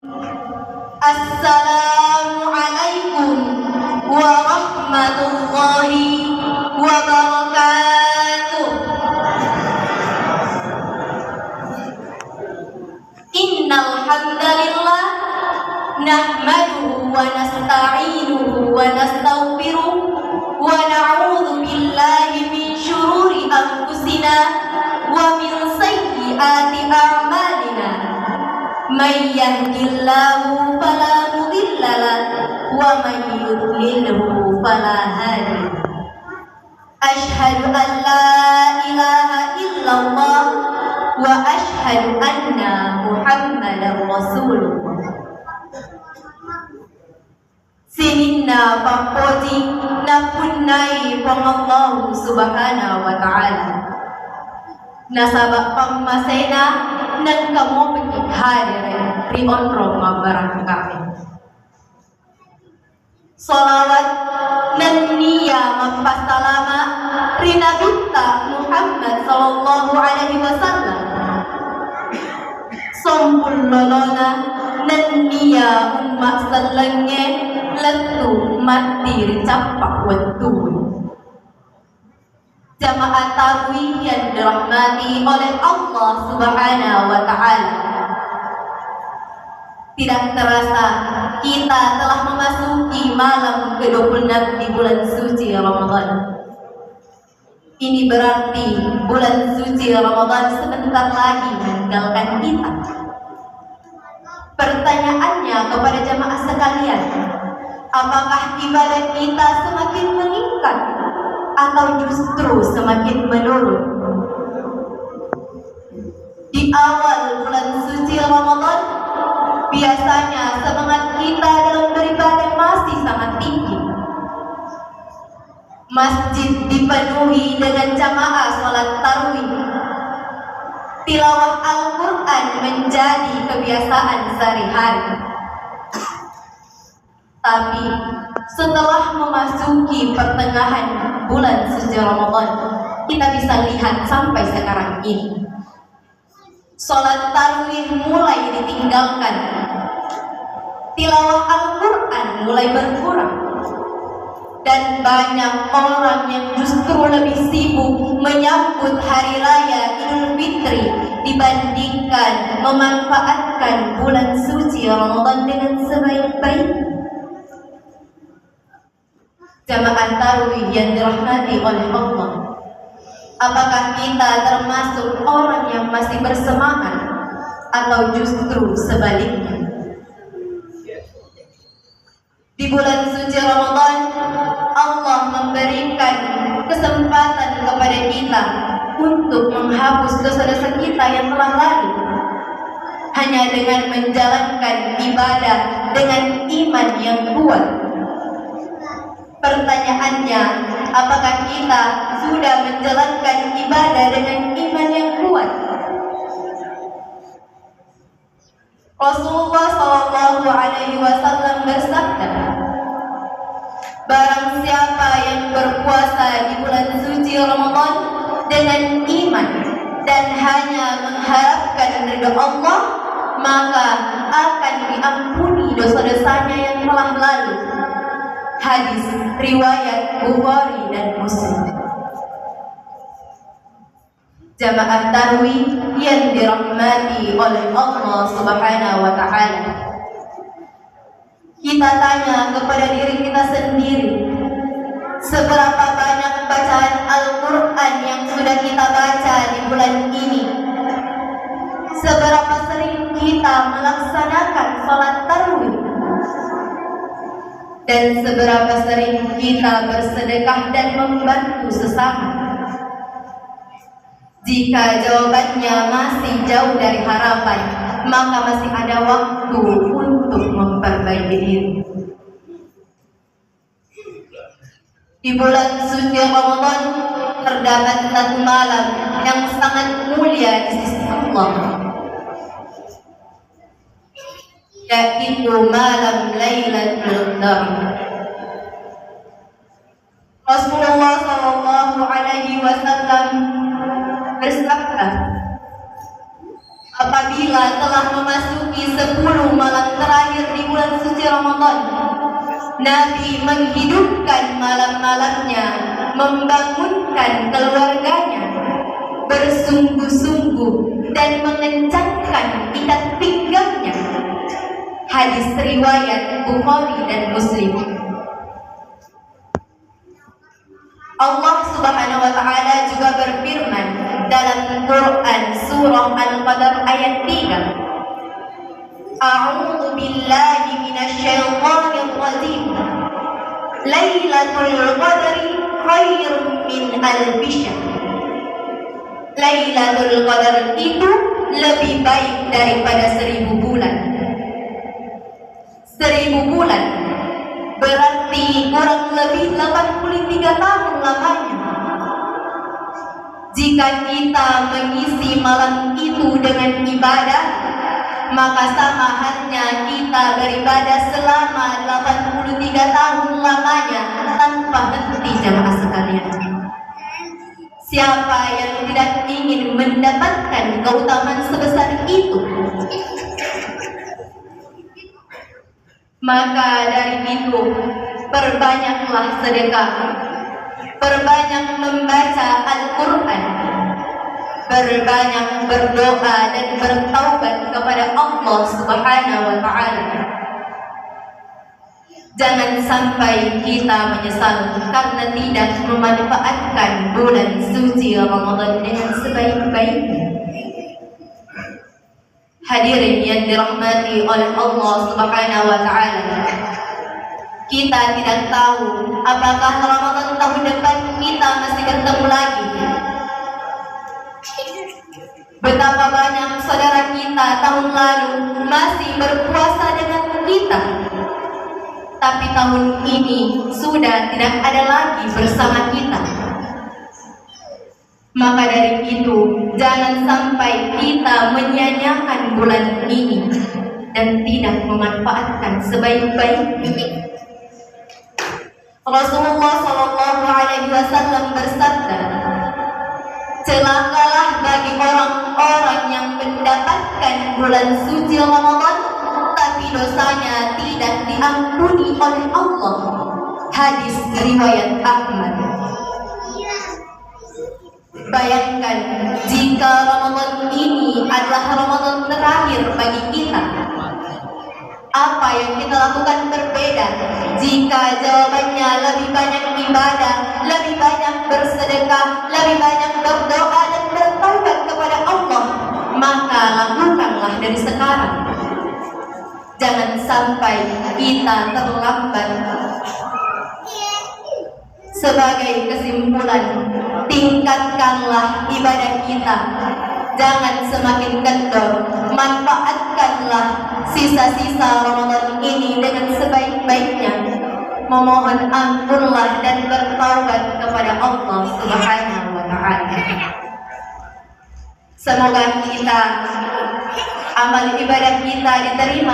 Assalamualaikum warahmatullahi wabarakatuh. Innal hamdalillah nahmaduhu wa nasta'inuhu wa nastaghfiruh wa na'udzu billahi min syururi anfusina wa min sayyiati a'malina. May yahdihillahu fala mudilla lahu wa may yudlilhu fala hadiya lahu. Asyhadu an la ilaha illallah wa asyhadu anna Muhammadar Rasulullah. Sininna papoji na punnai pang Allah subhanahu wa ta'ala. Nasabak pangmasena nang kamo hadir rionrong mabarang kami. Salawat nan niya mapasalama rinabita Muhammad sallallahu alaihi wasallam. Sompul lolona nan niya umma sallange latu mati capak watun. Jamaah tarawih yang dirahmati oleh Allah subhanahu wa ta'ala, tidak terasa kita telah memasuki malam ke-26 di bulan suci Ramadan. Ini berarti bulan suci Ramadan sebentar lagi meninggalkan kita. Pertanyaannya kepada jamaah sekalian, apakah ibadah kita semakin meningkat atau justru semakin menurun? Di awal bulan suci Ramadan, biasanya semangat kita dalam beribadah masih sangat tinggi. Masjid dipenuhi dengan jamaah sholat tarawih. Tilawah Al-Quran menjadi kebiasaan sehari-hari. Tapi setelah memasuki pertengahan bulan suci Ramadan, kita bisa lihat sampai sekarang ini, sholat tarawih mulai ditinggalkan, tilawah Al-Quran mulai berkurang, dan banyak orang yang justru lebih sibuk menyambut hari raya Idul Fitri dibandingkan memanfaatkan bulan suci Ramadan dengan sebaik-baiknya. Jamaah tarawih yang dirahmati oleh Allah, apakah kita termasuk orang yang masih bersemangat atau justru sebaliknya? Di bulan suci Ramadan, Allah memberikan kesempatan kepada kita untuk menghapus dosa-dosa kita yang telah lalu, hanya dengan menjalankan ibadah dengan iman yang kuat. Pertanyaannya, apakah kita sudah menjalankan ibadah dengan iman yang kuat? Rasulullah sallallahu alaihi wasallam bersabda, barang siapa yang berpuasa di bulan suci Ramadan dengan iman dan hanya mengharapkan ridha Allah, maka akan diampuni dosa-dosanya yang telah lalu. Hadis riwayat Bukhari dan Muslim. Jamaah tarawih yang dirahmati oleh Allah subhanahu wa ta'ala, kita tanya kepada diri kita sendiri, seberapa banyak bacaan Al-Quran yang sudah kita baca di bulan ini? Seberapa sering kita melaksanakan sholat tarawih? Dan seberapa sering kita bersedekah dan membantu sesama? Jika jawabannya masih jauh dari harapan, maka masih ada waktu untuk memperbaiki diri. Di bulan suci Ramadan terdapat satu malam yang sangat mulia di sisi Allah, yaitu malam Lailatul Qadar. Rasulullah sallallahu alaihi wasallam bersabda, apabila telah memasuki 10 malam Ramadan, Nabi menghidupkan malam-malamnya, membangunkan keluarganya, bersungguh-sungguh dan mengencangkan ikat pinggangnya. Hadis riwayat Bukhari dan Muslim. Allah Subhanahu wa taala juga berfirman dalam Quran surah Al-Qadr ayat 3. A'udzu billahi minasyaitonir rajim. Lailatul Qadri khairun min alfi syahr. Lailatul Qadar itu lebih baik daripada 1000 bulan. 1000 bulan berarti kurang lebih 83 tahun lamanya. Jika kita mengisi malam itu dengan ibadah, maka sama halnya kita beribadah selama 83 tahun lamanya tanpa henti, jamaah sekalian. Siapa yang tidak ingin mendapatkan keutamaan sebesar itu? Maka dari itu, perbanyaklah sedekah, perbanyak membaca Al-Quran, berbanyak berdoa dan bertaubat kepada Allah Subhanahu wa taala. Jangan sampai kita menyesal karena tidak memanfaatkan bulan suci Ramadan dengan sebaik-baiknya. Hadirin yang dirahmati oleh Allah Subhanahu wa taala, kita tidak tahu apakah Ramadan tahun depan kita masih bertemu lagi. Betapa banyak saudara kita tahun lalu masih berpuasa dengan kita, tapi tahun ini sudah tidak ada lagi bersama kita. Maka dari itu, jangan sampai kita menyia-nyiakan bulan ini dan tidak memanfaatkan sebaik-baiknya. Rasulullah SAW bersabda, celakalah bagi orang-orang yang mendapatkan bulan suci Ramadan, tapi dosanya tidak diampuni oleh Allah. Hadis riwayat Ahmad. Bayangkan jika Ramadan ini adalah Ramadan terakhir bagi kita, apa yang kita lakukan berbeda. Jika jawabannya lebih banyak ibadah, lebih banyak bersedekah, lebih banyak berdoa dan bertaubat kepada Allah, maka lakukanlah dari sekarang. Jangan sampai kita terlambat. Sebagai kesimpulan, tingkatkanlah ibadah kita, jangan semakin kendor. Manfaatkanlah sisa-sisa Ramadan ini dengan sebaik-baiknya. Memohon ampunlah dan bertaubat kepada Allah Subhanahu wa taala. Semoga kita amal ibadah kita diterima